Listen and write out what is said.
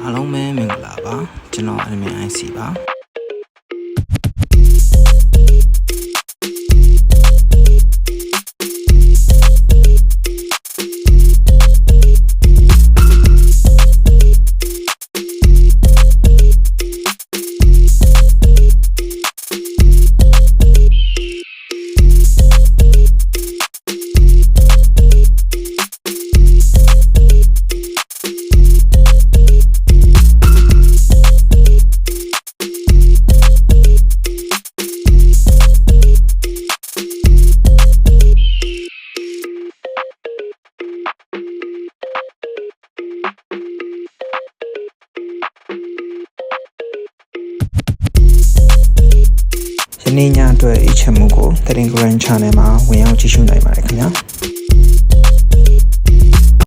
အားလုံးပဲမင်္ဂလာပါကျွန်တော် admin IC ပါယနေ့ညအတွက်အချက်မှုကိုတရင် Grand Channel မှာဝင်ရောက်ကြည့်ရှုနိုင်ပါတယ်ခင်ဗျာ